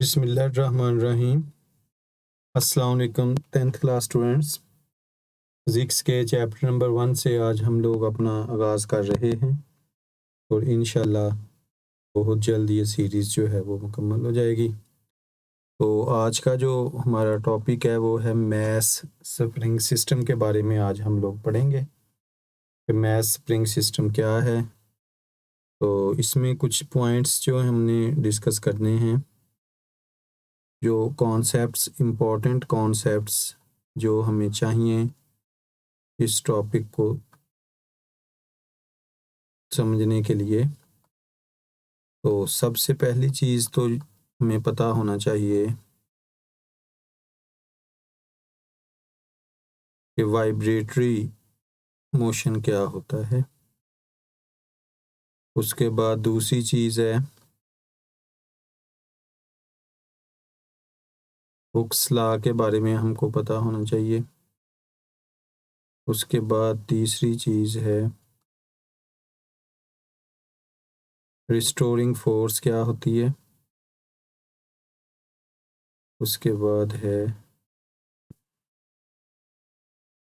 बिस्मिल्लाहिर्रहमानिर्रहीम। अस्सलाम वालेकुम 10th क्लास स्टूडेंट्स। फिज़िक्स के चैप्टर नंबर 1 से आज हम लोग अपना आगाज़ कर रहे हैं और इंशाल्लाह बहुत जल्द ये सीरीज़ जो है वो मुकम्मल हो जाएगी। तो आज का जो हमारा टॉपिक है वो है मैस स्प्रिंग सिस्टम के बारे में आज हम लोग पढ़ेंगे कि मैस स्प्रिंग सिस्टम क्या है। तो इसमें कुछ पॉइंट्स जो हमने डिस्कस करने हैं, जो कॉन्सेप्ट्स इम्पोर्टेंट कॉन्सेप्ट्स जो हमें चाहिए इस टॉपिक को समझने के लिए। तो सबसे पहली चीज़ तो हमें पता होना चाहिए कि वाइब्रेटरी मोशन क्या होता है। उसके बाद दूसरी चीज़ है हुक्स लॉ के बारे में हमको पता होना चाहिए। उसके बाद तीसरी चीज़ है रिस्टोरिंग फोर्स क्या होती है। उसके बाद है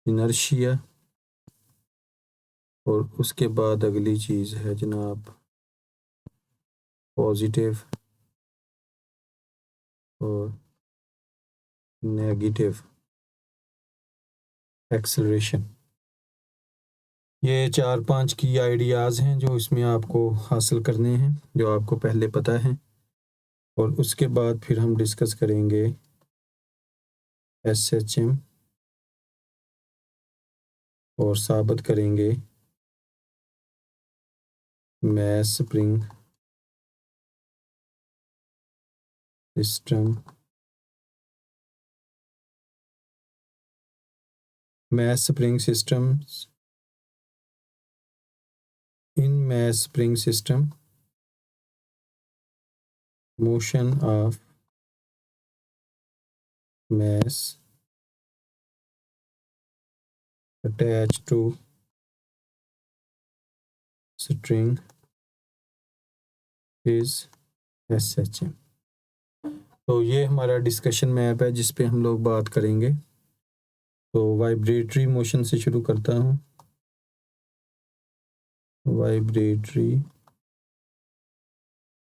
इनर्शिया और उसके बाद अगली चीज़ है जनाब पॉजिटिव और नेगेटिव एक्सेलरेशन। ये 4-5 की आइडियाज़ हैं जो इसमें आपको हासिल करने हैं, जो आपको पहले पता है। और उसके बाद फिर हम डिस्कस करेंगे SHM और साबित करेंगे mass spring system. Mass spring systems in mass spring system motion of mass attached to string is SHM। तो ये हमारा डिस्कशन मैप है जिस पे हम लोग बात करेंगे। तो वाइब्रेटरी मोशन से शुरू करता हूँ। वाइब्रेटरी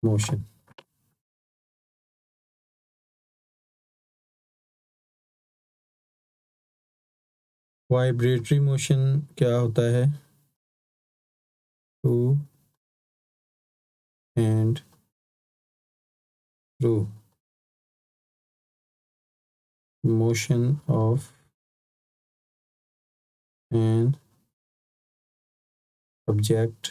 मोशन वाइब्रेटरी मोशन क्या होता है? To and fro motion of an object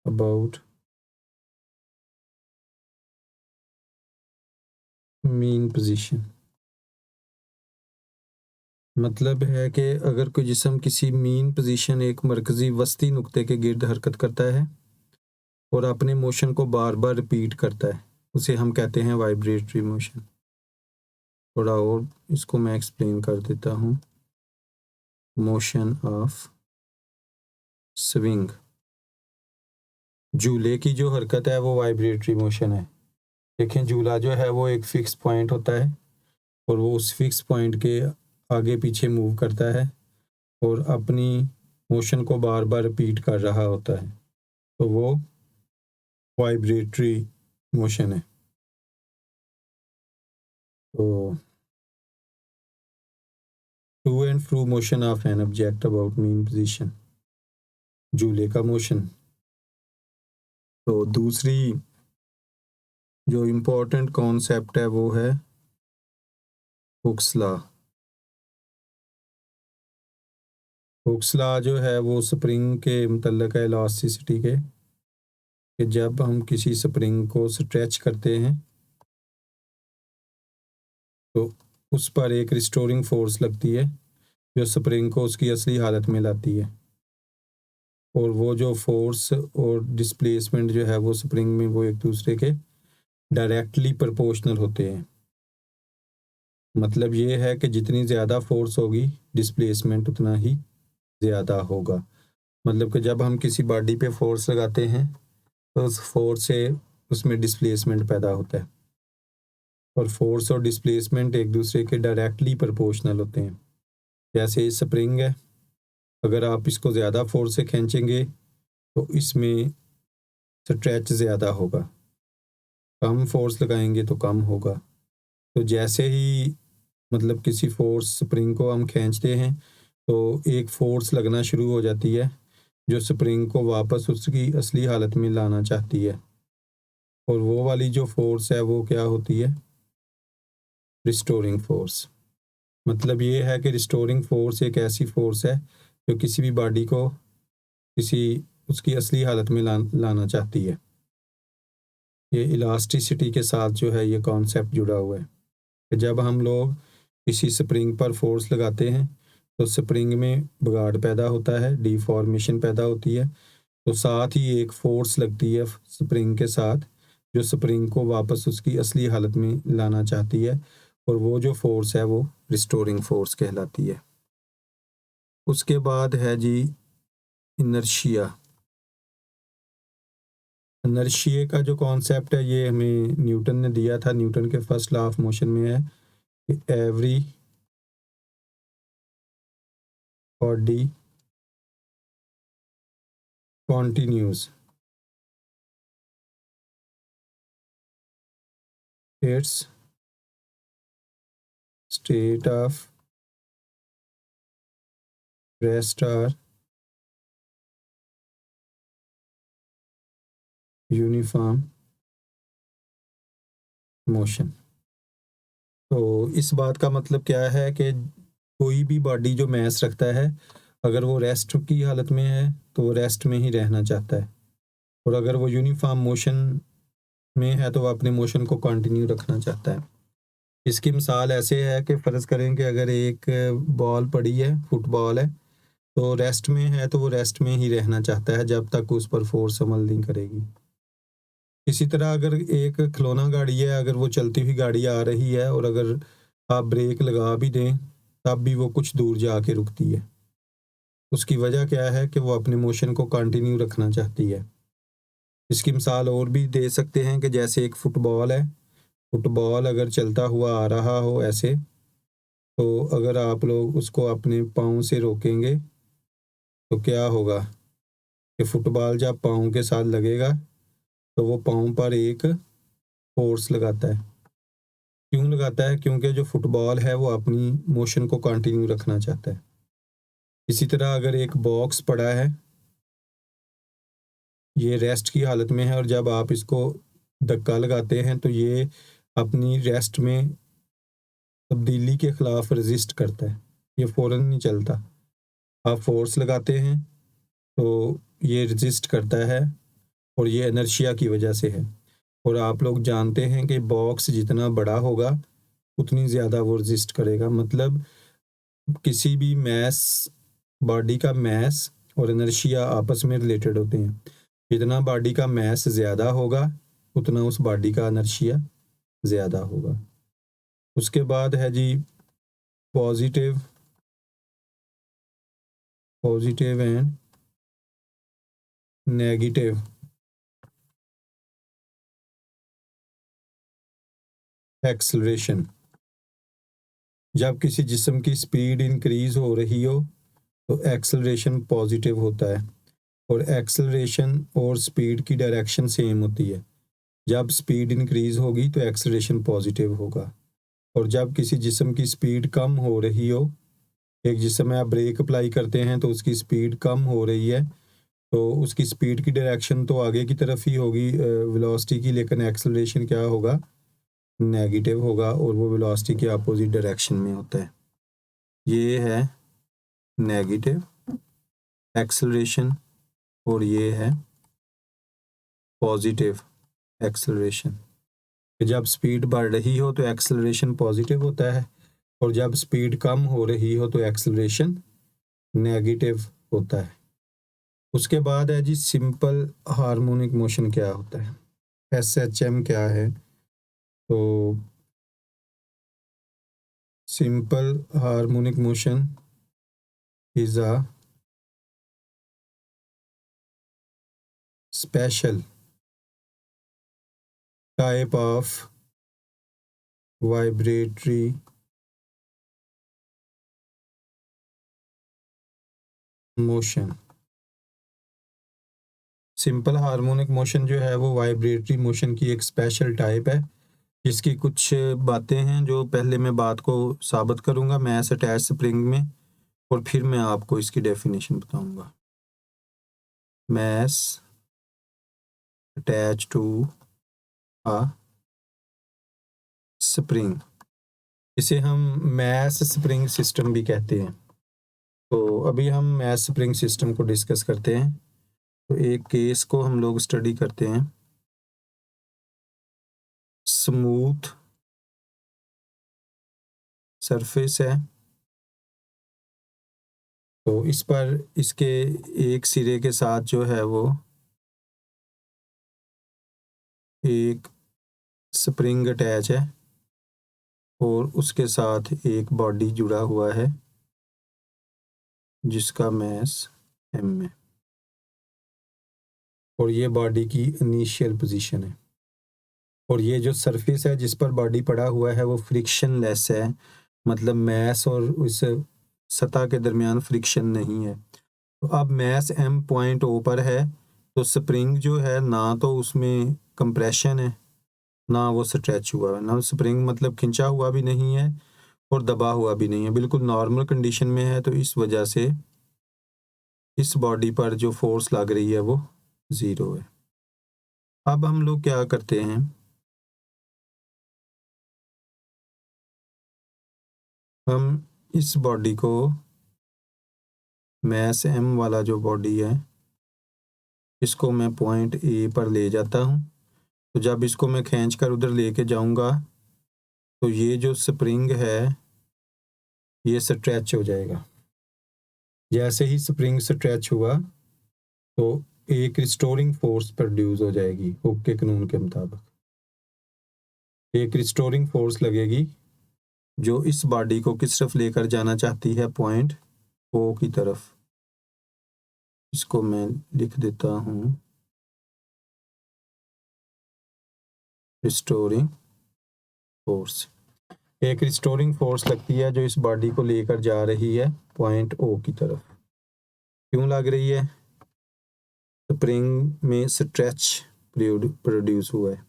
about mean position. मतलब है कि अगर कोई जिस्म किसी मीन पोजीशन एक मरकज़ी वस्ती नुक्ते के गिर्द हरकत करता है और अपने मोशन को बार बार रिपीट करता है, उसे हम कहते हैं वाइब्रेटरी मोशन। थोड़ा और इसको मैं एक्सप्लेन कर देता हूँ। मोशन ऑफ स्विंग, झूले की जो हरकत है वो वाइब्रेटरी मोशन है। देखें, झूला जो है वो एक फ़िक्स पॉइंट होता है और वो उस फिक्स पॉइंट के आगे पीछे मूव करता है और अपनी मोशन को बार बार रिपीट कर रहा होता है, तो वो वाइब्रेटरी मोशन है। तो to and fro motion of an object about mean position, झूले का मोशन। तो दूसरी जो इम्पोर्टेंट कॉन्सेप्ट है वो है हुक्स लॉ। हुक्स लॉ जो है वो स्प्रिंग के मुतल्लिक़ है इलास्टिसिटी के, कि जब हम किसी स्प्रिंग को स्ट्रेच करते हैं तो उस पर एक रिस्टोरिंग फोर्स लगती है जो स्प्रिंग को उसकी असली हालत में लाती है, और वो जो फोर्स और डिस्प्लेसमेंट जो है वो स्प्रिंग में वो एक दूसरे के डायरेक्टली प्रोपोर्शनल होते हैं। मतलब ये है कि जितनी ज़्यादा फोर्स होगी डिस्प्लेसमेंट उतना ही ज़्यादा होगा। मतलब कि जब हम किसी बॉडी पे फोर्स लगाते हैं तो उस फोर्स से उसमें डिस्प्लेसमेंट पैदा होता है, और फोर्स और डिस्प्लेसमेंट एक दूसरे के डायरेक्टली प्रोपोर्शनल होते हैं। जैसे स्प्रिंग है, अगर आप इसको ज़्यादा फोर्स से खींचेंगे तो इसमें स्ट्रेच ज़्यादा होगा, कम फोर्स लगाएंगे तो कम होगा। तो जैसे ही मतलब किसी फोर्स स्प्रिंग को हम खींचते हैं तो एक फोर्स लगना शुरू हो जाती है जो स्प्रिंग को वापस उसकी असली हालत में लाना चाहती है, और वो वाली जो फोर्स है वो क्या होती है? Restoring force. मतलब ये है कि रिस्टोरिंग फोर्स एक ऐसी फोर्स है जो किसी भी बॉडी को किसी उसकी असली हालत में लाना चाहती है। ये इलास्टिसिटी के साथ जो है ये कॉन्सेप्ट जुड़ा हुआ है कि जब हम लोग किसी स्प्रिंग पर फोर्स लगाते हैं तो स्प्रिंग में बिगाड़ पैदा होता है, डिफॉर्मेशन पैदा होती है, तो साथ ही एक फोर्स लगती है स्प्रिंग के साथ जो स्प्रिंग को वापस उसकी असली हालत में लाना चाहती है, और वो जो फोर्स है वो रिस्टोरिंग फोर्स कहलाती है। उसके बाद है जी इनर्शिया। इनर्शिया का जो कॉन्सेप्ट है ये हमें न्यूटन ने दिया था, न्यूटन के फर्स्ट लॉ ऑफ मोशन में है कि every body continues its state of rest or uniform motion। तो इस बात का मतलब क्या है कि कोई भी बॉडी जो मैस रखता है, अगर वो रेस्ट की हालत में है तो वो रेस्ट में ही रहना चाहता है, और अगर वो यूनिफॉर्म मोशन में है तो वो अपने मोशन को कंटिन्यू रखना चाहता है। इसकी मिसाल ऐसे है कि फ़र्ज़ करें कि अगर एक बॉल पड़ी है, फुटबॉल है, तो रेस्ट में है तो वो रेस्ट में ही रहना चाहता है जब तक उस पर फोर्स अमल नहीं करेगी। इसी तरह अगर एक खिलौना गाड़ी है, अगर वो चलती हुई गाड़ी आ रही है और अगर आप ब्रेक लगा भी दें तब भी वो कुछ दूर जाके रुकती है। उसकी वजह क्या है कि वो अपने मोशन को कंटिन्यू रखना चाहती है। इसकी मिसाल और भी दे सकते हैं कि जैसे एक फुटबॉल है, फुटबॉल अगर चलता हुआ आ रहा हो ऐसे, तो अगर आप लोग उसको अपने पाँव से रोकेंगे तो क्या होगा कि फुटबॉल जब पाँव के साथ लगेगा तो वो पाँव पर एक फोर्स लगाता है। क्यों लगाता है? क्योंकि जो फुटबॉल है वो अपनी मोशन को कंटिन्यू रखना चाहता है। इसी तरह अगर एक बॉक्स पड़ा है, ये रेस्ट की हालत में है, और जब आप इसको धक्का लगाते हैं तो ये अपनी रेस्ट में तब्दीली के ख़िलाफ़ रेजिस्ट करता है, ये फ़ौरन नहीं चलता। आप फोर्स लगाते हैं तो ये रेजिस्ट करता है, और ये इनर्शिया की वजह से है। और आप लोग जानते हैं कि बॉक्स जितना बड़ा होगा उतनी ज़्यादा वो रेजिस्ट करेगा। मतलब किसी भी मैस बॉडी का मैस और इनर्शिया आपस में रिलेटेड होते हैं। जितना बॉडी का मैस ज़्यादा होगा उतना उस बॉडी का इनर्शिया ज़्यादा होगा। उसके बाद है जी positive positive and negative acceleration. जब किसी जिस्म की स्पीड इंक्रीज हो रही हो तो एक्सेलरेशन पॉजिटिव होता है, और एक्सेलरेशन और स्पीड की डायरेक्शन सेम होती है। जब स्पीड इंक्रीज होगी तो एक्सेलरेशन पॉजिटिव होगा, और जब किसी जिस्म की स्पीड कम हो रही हो, एक जिस्म में आप ब्रेक अप्लाई करते हैं तो उसकी स्पीड कम हो रही है, तो उसकी स्पीड की डायरेक्शन तो आगे की तरफ ही होगी वेलोसिटी की, लेकिन एक्सेलरेशन क्या होगा? नेगेटिव होगा, और वो वेलोसिटी के अपोजिट डायरेक्शन में होता है। ये है नेगेटिव एक्सेलरेशन और ये है पॉजिटिव एक्सेलरेशन। जब स्पीड बढ़ रही हो तो एक्सेलरेशन पॉजिटिव होता है, और जब स्पीड कम हो रही हो तो एक्सेलरेशन नेगेटिव होता है। उसके बाद है जी सिंपल हार्मोनिक मोशन क्या होता है, SHM क्या है? तो simple harmonic motion is a special type of vibratory motion. Simple harmonic motion जो है वो वाइब्रेटरी मोशन की एक स्पेशल टाइप है। इसकी कुछ बातें हैं जो पहले मैं बात को साबित करूंगा मैस अटैच स्प्रिंग में, और फिर मैं आपको इसकी डेफिनेशन बताऊंगा। Mass attach to a spring, इसे हम मैस स्प्रिंग सिस्टम भी कहते हैं। तो अभी हम मैस स्प्रिंग सिस्टम को डिस्कस करते हैं। तो एक केस को हम लोग स्टडी करते हैं। स्मूथ सरफेस है, तो इस पर इसके एक सिरे के साथ जो है वो एक स्प्रिंग अटैच है और उसके साथ एक बॉडी जुड़ा हुआ है जिसका मैस m है, और ये बॉडी की इनिशियल पोजीशन है। और ये जो सरफेस है जिस पर बॉडी पड़ा हुआ है वो फ्रिक्शन लेस है, मतलब मैस और उस सतह के दरमियान फ्रिक्शन नहीं है। तो अब मैस m पॉइंट O पर है, तो स्प्रिंग जो है ना तो उसमें कंप्रेशन है ना वो स्ट्रेच हुआ है, ना स्प्रिंग मतलब खिंचा हुआ भी नहीं है और दबा हुआ भी नहीं है, बिल्कुल नॉर्मल कंडीशन में है। तो इस वजह से इस बॉडी पर जो फोर्स लग रही है वो 0 है। अब हम लोग क्या करते हैं, हम इस बॉडी को मैस m वाला जो बॉडी है इसको मैं पॉइंट A पर ले जाता हूँ। तो जब इसको मैं खींच कर उधर लेके जाऊँगा तो ये जो स्प्रिंग है ये स्ट्रेच हो जाएगा। जैसे ही स्प्रिंग स्ट्रेच हुआ तो एक रिस्टोरिंग फोर्स प्रोड्यूस हो जाएगी हुक के कानून के मुताबिक। एक रिस्टोरिंग फोर्स लगेगी जो इस बॉडी को किस तरफ लेकर जाना चाहती है, पॉइंट O की तरफ। इसको मैं लिख देता हूँ रिस्टोरिंग फोर्स। एक रिस्टोरिंग फोर्स लगती है जो इस बॉडी को लेकर जा रही है पॉइंट O की तरफ। क्यों लग रही है? स्प्रिंग में स्ट्रेच प्रोड्यूस हुआ है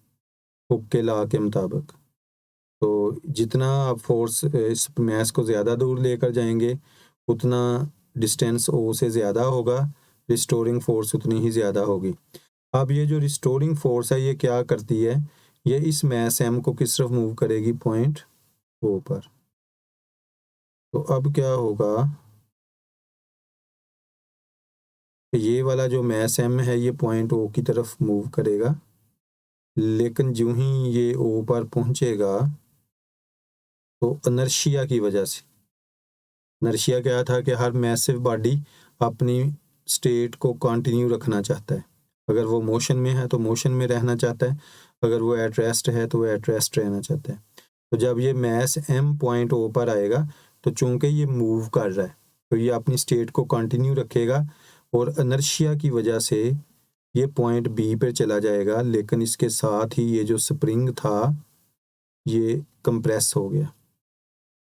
हुक के लॉ के मुताबिक। तो जितना आप फोर्स इस मैस को ज़्यादा दूर लेकर जाएंगे उतना डिस्टेंस O से ज़्यादा होगा, रिस्टोरिंग फोर्स उतनी ही ज़्यादा होगी। अब ये जो रिस्टोरिंग फोर्स है ये क्या करती है, ये इस मैस m को किस तरफ मूव करेगी, पॉइंट O पर। तो अब क्या होगा, ये वाला जो मैस m है ये पॉइंट O की तरफ मूव करेगा, लेकिन जो ही ये O पर पहुंचेगा तो इनर्शिया की वजह से, इनर्शिया क्या था कि हर मैसिव बॉडी अपनी स्टेट को कंटिन्यू रखना चाहता है। अगर वो मोशन में है तो मोशन में रहना चाहता है, अगर वो एट रेस्ट है तो वो एट रेस्ट रहना चाहता है। तो जब ये मैस m पॉइंट O पर आएगा तो चूंकि ये मूव कर रहा है तो ये अपनी स्टेट को कंटिन्यू रखेगा और इनर्शिया की वजह से ये पॉइंट B पर चला जाएगा, लेकिन इसके साथ ही ये जो स्प्रिंग था ये कंप्रेस हो गया।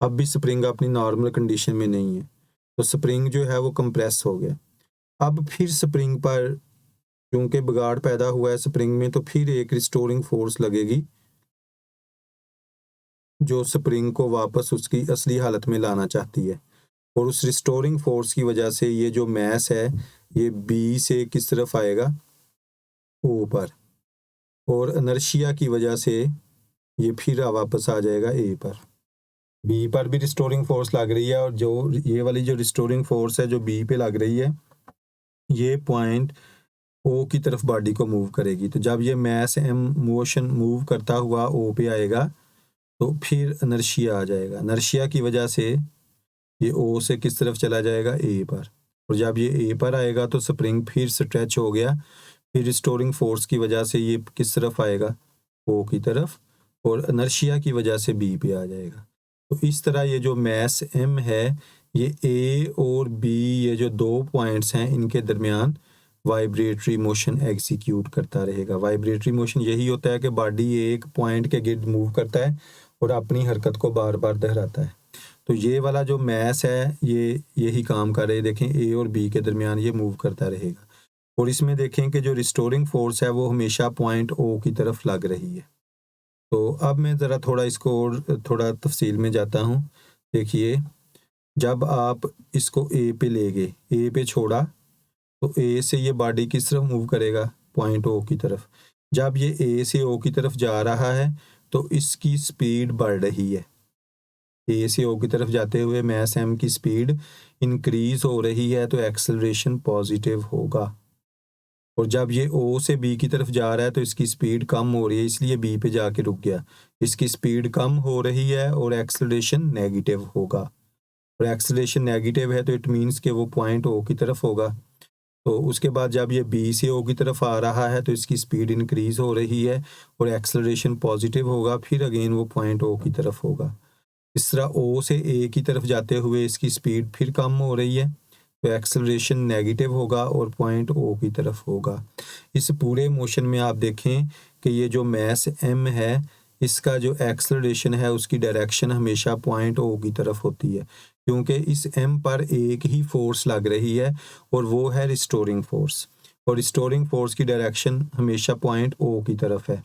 अब भी स्प्रिंग अपनी नॉर्मल कंडीशन में नहीं है, तो स्प्रिंग जो है वो कंप्रेस हो गया। अब फिर स्प्रिंग पर क्योंकि बिगाड़ पैदा हुआ है स्प्रिंग में, तो फिर एक रिस्टोरिंग फोर्स लगेगी जो स्प्रिंग को वापस उसकी असली हालत में लाना चाहती है। और उस रिस्टोरिंग फोर्स की वजह से ये जो मैस है ये B से किस तरफ आएगा, O पर, और इनर्शिया की वजह से ये फिर वापस आ जाएगा A पर। B पर भी रिस्टोरिंग फोर्स लग रही है और जो ये वाली जो रिस्टोरिंग फोर्स है जो B पे लग रही है ये पॉइंट O की तरफ बॉडी को मूव करेगी। तो जब ये मैस m मोशन मूव करता हुआ O पे आएगा तो फिर इनर्शिया आ जाएगा। इनर्शिया की वजह से ये O से किस तरफ चला जाएगा, A पर, और जब ये A पर आएगा तो स्प्रिंग फिर स्ट्रेच हो गया, फिर रिस्टोरिंग फोर्स की वजह से ये किस तरफ आएगा, O की तरफ, और इनर्शिया की वजह से B पे आ जाएगा। तो इस तरह ये जो मैस m है ये A और B ये जो दो पॉइंट्स हैं इनके दरमियान वाइब्रेटरी मोशन एग्जीक्यूट करता रहेगा। वाइब्रेटरी मोशन यही होता है कि बॉडी एक पॉइंट के गिर्द मूव करता है और अपनी हरकत को बार बार दोहराता है। तो ये वाला जो मैस है ये यही काम कर रहे हैं। देखें ए और बी के दरमियान ये मूव करता रहेगा और इसमें देखें कि जो रिस्टोरिंग फोर्स है वो हमेशा पॉइंट ओ की तरफ लग रही है। तो अब मैं ज़रा थोड़ा इसको और थोड़ा तफसील में जाता हूँ। देखिए, जब आप इसको ए पे ले गए, ए पे छोड़ा, तो ए से ये बॉडी किस तरफ मूव करेगा? पॉइंट ओ की तरफ। जब ये ए से ओ की तरफ जा रहा है तो इसकी स्पीड बढ़ रही है। ए से ओ की तरफ जाते हुए मैस एम की स्पीड इंक्रीज हो रही है तो एक्सेलरेशन पॉजिटिव होगा। और जब ये ओ से बी की तरफ जा रहा है तो इसकी स्पीड कम हो रही है, इसलिए बी पे जाके रुक गया। इसकी स्पीड कम हो रही है और एक्सेलरेशन नेगेटिव होगा। और एक्सेलरेशन नेगेटिव है तो इट मीन्स कि वो पॉइंट ओ की तरफ होगा। तो उसके बाद जब ये बी से ओ की तरफ आ रहा है तो इसकी स्पीड इंक्रीज हो रही है और एक्सेलरेशन पॉजिटिव होगा, फिर अगेन वो पॉइंट ओ की तरफ होगा। इस तरह ओ से ए की तरफ जाते हुए इसकी स्पीड फिर कम हो रही है तो एक्सेलरेशन नेगेटिव होगा और पॉइंट ओ की तरफ होगा। इस पूरे मोशन में आप देखें कि ये जो मैस एम है इसका जो एक्सेलरेशन है उसकी डायरेक्शन हमेशा पॉइंट ओ की तरफ होती है, क्योंकि इस एम पर एक ही फोर्स लग रही है और वो है रिस्टोरिंग फोर्स। और रिस्टोरिंग फोर्स की डायरेक्शन हमेशा पॉइंट ओ की तरफ है।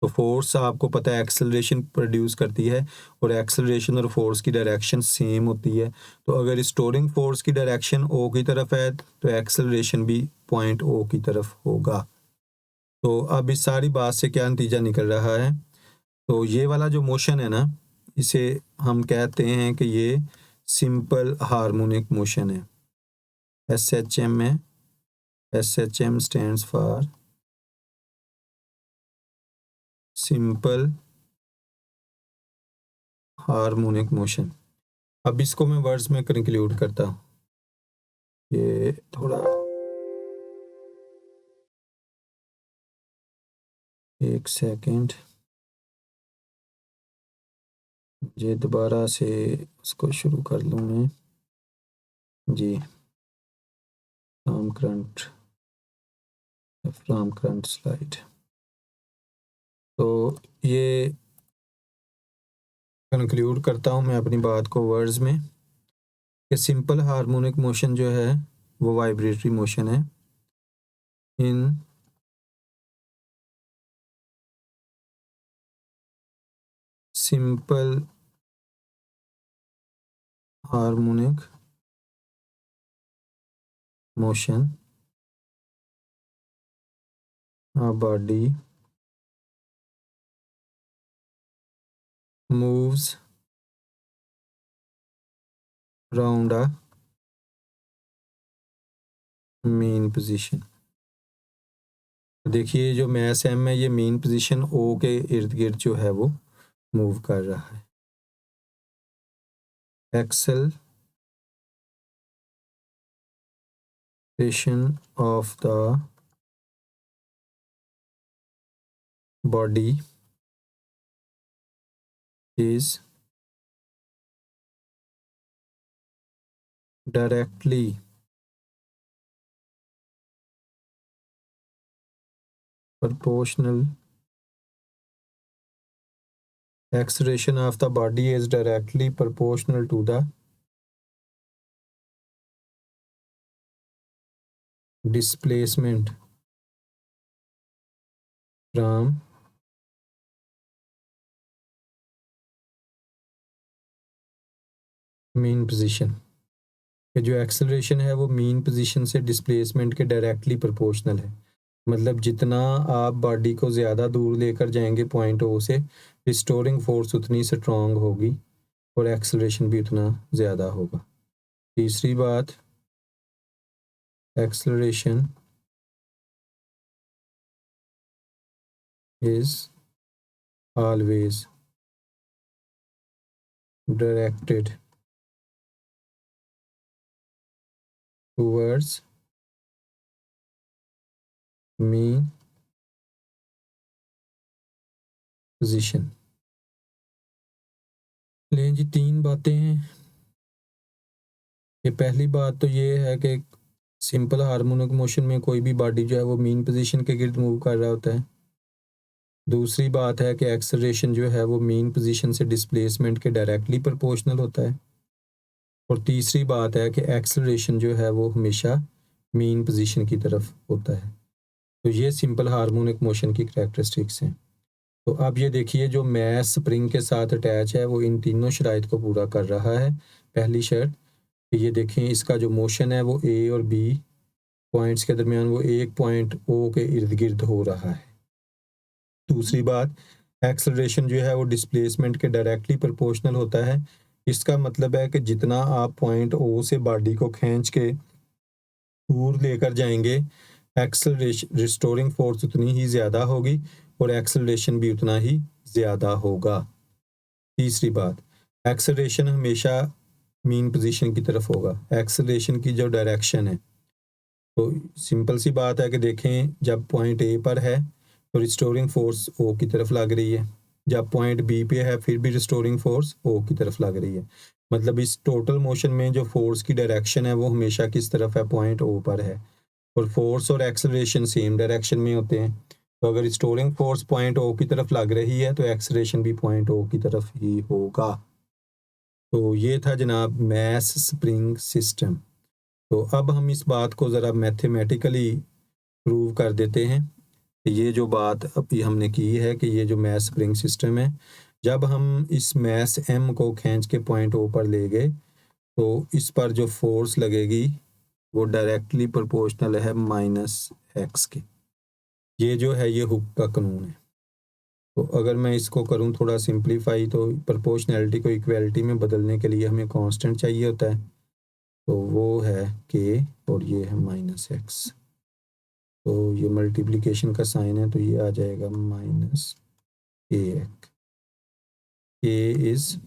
तो फोर्स आपको पता है एक्सेलरेशन प्रोड्यूस करती है और एक्सेलरेशन और फोर्स की डायरेक्शन सेम होती है। तो अगर रिस्टोरिंग फोर्स की डायरेक्शन ओ की तरफ है तो एक्सेलरेशन भी पॉइंट ओ की तरफ होगा। तो अब इस सारी बात से क्या नतीजा निकल रहा है? तो ये वाला जो मोशन है ना, इसे हम कहते हैं कि ये सिंपल हार्मोनिक मोशन है। SHM है। SHM stands for simple harmonic motion. अब इसको मैं वर्ड्स में कंक्लूड करता हूँ। ये थोड़ा एक सेकंड, ये दोबारा से उसको शुरू कर लूँ मैं जी। From current slide. तो ये कंक्लूड करता हूँ मैं अपनी बात को वर्ड्स में कि सिंपल हार्मोनिक मोशन जो है वो वाइब्रेटरी मोशन है। In simple harmonic motion a body moves around a mean position। देखिए जो मैस एम है ये मेन पोजीशन ओ के इर्द गिर्द जो है वो मूव कर रहा है। Acceleration of the body is directly proportional acceleration of the body is directly proportional to the displacement from mean position। कि जो एक्सेलरेशन है वो मीन पोजीशन से डिस्प्लेसमेंट के डायरेक्टली प्रोपोर्शनल है। मतलब जितना आप बॉडी को ज़्यादा दूर लेकर जाएंगे पॉइंट ओ से, रिस्टोरिंग फोर्स उतनी स्ट्रॉन्ग होगी और एक्सेलरेशन भी उतना ज़्यादा होगा। तीसरी बात, acceleration is always directed towards mean position. लें जी, तीन बातें हैं। ये पहली बात तो ये है कि सिंपल हार्मोनिक मोशन में कोई भी बॉडी जो है वो मीन पोजीशन के गिर्द मूव कर रहा होता है। दूसरी बात है कि एक्सेलरेशन जो है वो मीन पोजीशन से डिस्प्लेसमेंट के डायरेक्टली प्रोपोर्शनल होता है। और तीसरी बात है कि एक्सेलरेशन जो है वो हमेशा मीन पोजीशन की तरफ होता है। तो ये सिंपल हार्मोनिक मोशन की करैक्टरिस्टिक्स हैं। तो अब ये देखिए, जो मैस स्प्रिंग के साथ अटैच है वो इन तीनों शराइत को पूरा कर रहा है। पहली शर्त कि ये देखें, इसका जो मोशन है वो ए और बी पॉइंट्स के दरमियान वो एक पॉइंट ओ के इर्द गिर्द हो रहा है। दूसरी बात, एक्सेलरेशन जो है वो डिस्प्लेसमेंट के डायरेक्टली प्रोपोर्शनल होता है। इसका मतलब है कि जितना आप पॉइंट ओ से बॉडी को खींच के दूर लेकर जाएंगे, एक्सेलरेशन रिस्टोरिंग फोर्स उतनी ही ज़्यादा होगी और एक्सेलरेशन भी उतना ही ज़्यादा होगा। तीसरी बात, एक्सेलरेशन हमेशा मीन पोजीशन की तरफ होगा। एक्सेलरेशन की जो डायरेक्शन है, तो सिंपल सी बात है कि देखें, जब पॉइंट ए पर है तो रिस्टोरिंग फोर्स ओ की तरफ लग रही है, जब पॉइंट बी पे है फिर भी रिस्टोरिंग फोर्स ओ की तरफ लग रही है। मतलब इस टोटल मोशन में जो फोर्स की डायरेक्शन है वो हमेशा किस तरफ है, पॉइंट ओ पर है। और फोर्स और एक्सेलरेशन सेम डायरेक्शन में होते हैं। तो अगर रिस्टोरिंग फोर्स पॉइंट ओ की तरफ लग रही है तो एक्सेलरेशन भी पॉइंट ओ की तरफ ही होगा। तो ये था जनाब मैस स्प्रिंग सिस्टम। तो अब हम इस बात को ज़रा मैथमेटिकली प्रूव कर देते हैं। ये जो बात अभी हमने की है कि ये जो मैस स्प्रिंग सिस्टम है, जब हम इस मैस एम को खींच के पॉइंट ओ पर ले गए तो इस पर जो फोर्स लगेगी वो डायरेक्टली प्रोपोर्शनल है माइनस एक्स के। ये जो है ये हुक का कानून है। तो अगर मैं इसको करूं थोड़ा सिंप्लीफाई, तो प्रोपोर्शनैलिटी को इक्वलिटी में बदलने के लिए हमें कांस्टेंट चाहिए होता है, तो वो है के और ये है माइनस एक्स। तो ये मल्टीप्लिकेशन का साइन है तो ये आ जाएगा माइनस के एक्स। के इज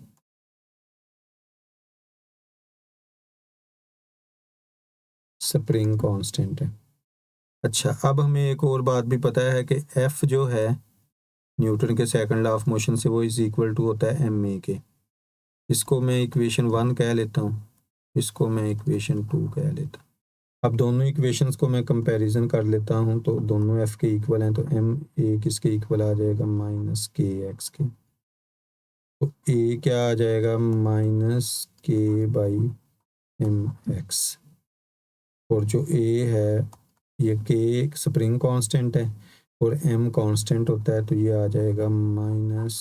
स्प्रिंग कांस्टेंट है। अच्छा, अब हमें एक और बात भी पता है कि एफ जो है न्यूटन के सेकंड लॉ ऑफ मोशन से वो इज इक्वल टू होता है एम ए के। इसको मैं इक्वेशन 1 कह लेता हूँ, इसको मैं इक्वेशन 2 कह लेता हूँ। अब दोनों इक्वेशंस को मैं कंपैरिजन कर लेता हूँ, तो दोनों एफ के इक्वल हैं, तो एम ए किसके इक्वल आ जाएगा, माइनस के एक्स के। तो ए क्या आ जाएगा, माइनस के बाई एम एक्स। और जो ए है, ये के स्प्रिंग कांस्टेंट है और एम कांस्टेंट होता है, तो ये आ जाएगा माइनस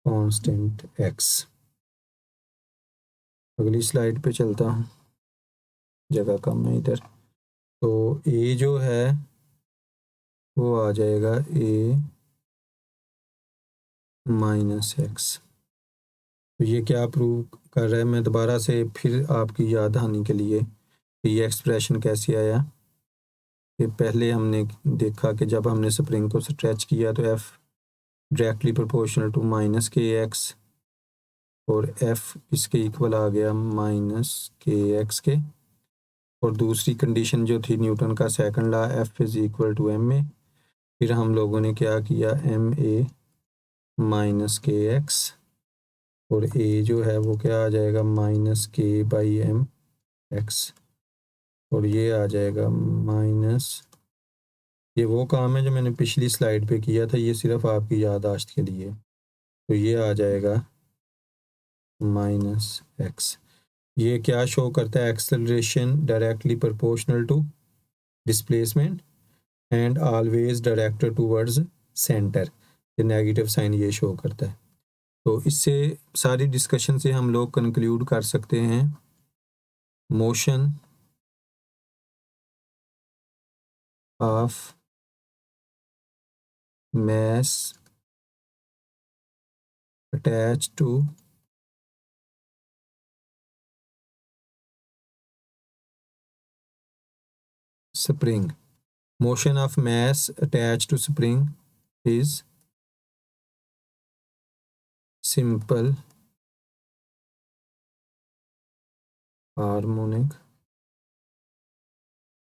कांस्टेंट एक्स। अगली स्लाइड पे चलता हूँ, जगह कम है इधर। तो ए जो है वो आ जाएगा ए माइनस एक्स। तो ये क्या प्रूव कर रहा है, मैं दोबारा से फिर आपकी याद दहानी के लिए ये एक्सप्रेशन कैसे आया कि पहले हमने देखा कि जब हमने स्प्रिंग को स्ट्रेच किया तो F directly proportional to minus k x और एफ इसके इक्वल आ गया माइनस के एक्स के। और दूसरी कंडीशन जो थी न्यूटन का second law, F is equal to m a. फिर हम लोगों ने क्या किया, m a minus k x और ए जो है वो क्या आ जाएगा, माइनस के बाई एम एक्स। और ये आ जाएगा माइनस, ये वो काम है जो मैंने पिछली स्लाइड पे किया था, ये सिर्फ आपकी याददाश्त के लिए। तो ये आ जाएगा माइनस एक्स। ये क्या शो करता है, acceleration directly proportional to displacement and always directed towards centre. ये नेगेटिव साइन ये शो करता है। तो इससे सारी डिस्कशन से हम लोग कंक्लूड कर सकते हैं, motion of mass attached to spring. Motion of mass attached to spring is simple harmonic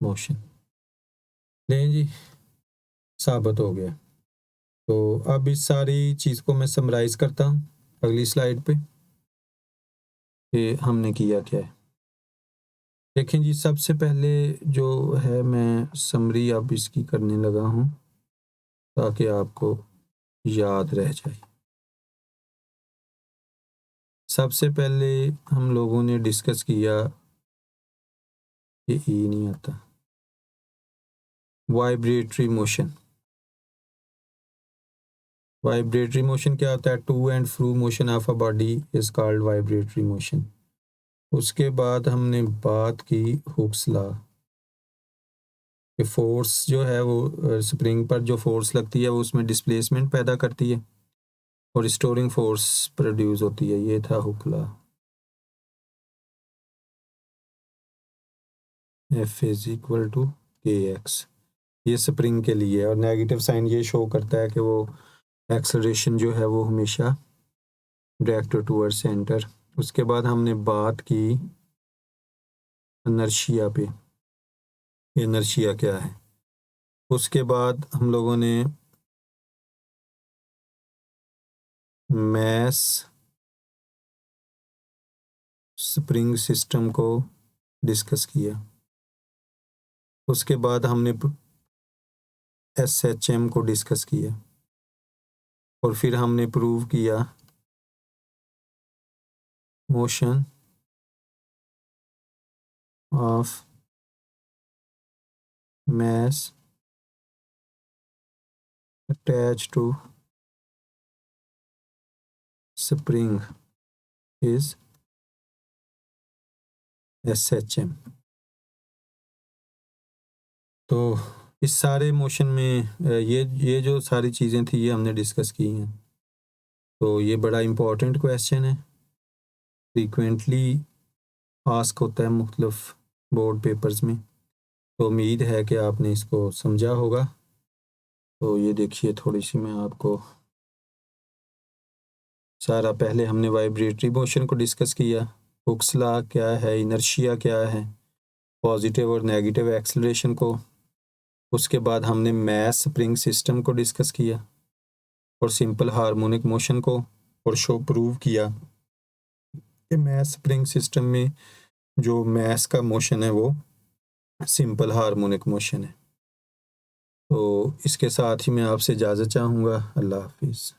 motion. लें जी, साबित हो गया। तो अब इस सारी चीज़ को मैं समराइज करता हूँ अगली स्लाइड पे कि हमने किया क्या है। देखें जी, सबसे पहले जो है मैं समरी अब इसकी करने लगा हूँ ताकि आपको याद रह जाए। सबसे पहले हम लोगों ने डिस्कस किया, ये ई नहीं आता, वाइब्रेटरी मोशन। वाइब्रेटरी मोशन क्या होता है? To and fro motion of a body is called vibratory motion. उसके बाद हमने बात की हुक्स लॉ कि फोर्स जो है वो स्प्रिंग पर जो फोर्स लगती है वो उसमें डिस्प्लेसमेंट पैदा करती है और रिस्टोरिंग फोर्स प्रोड्यूस होती है। ये था Hooke law. F is equal to k x, ये स्प्रिंग के लिए, और नेगेटिव साइन ये शो करता है कि वो एक्सेलरेशन जो है वो हमेशा डायरेक्टेड टूवर्ड सेंटर। उसके बाद हमने बात की इनर्शिया पे, इनर्शिया क्या है। उसके बाद हम लोगों ने मैस स्प्रिंग सिस्टम को डिस्कस किया। उसके बाद हमने SHM को डिस्कस किया और फिर हमने प्रूव किया motion of mass attached to spring is SHM। तो इस सारे मोशन में ये जो सारी चीज़ें थी ये हमने डिस्कस की हैं। तो ये बड़ा इम्पोर्टेंट क्वेश्चन है, फ्रीक्वेंटली आस्क होता है मुख्तलिफ बोर्ड पेपर्स में। तो उम्मीद है कि आपने इसको समझा होगा। तो ये देखिए, थोड़ी सी मैं आपको सारा, पहले हमने वाइब्रेटरी मोशन को डिस्कस किया, हुक्स लॉ क्या है, इनर्शिया क्या है, पॉजिटिव और नेगेटिव एक्सेलरेशन को। उसके बाद हमने मैस स्प्रिंग सिस्टम को डिस्कस किया और सिंपल हार्मोनिक मोशन को, और शो प्रूव किया कि मैस स्प्रिंग सिस्टम में जो मैस का मोशन है वो सिंपल हार्मोनिक मोशन है। तो इसके साथ ही मैं आपसे इजाज़त चाहूँगा। अल्लाह हाफिज़।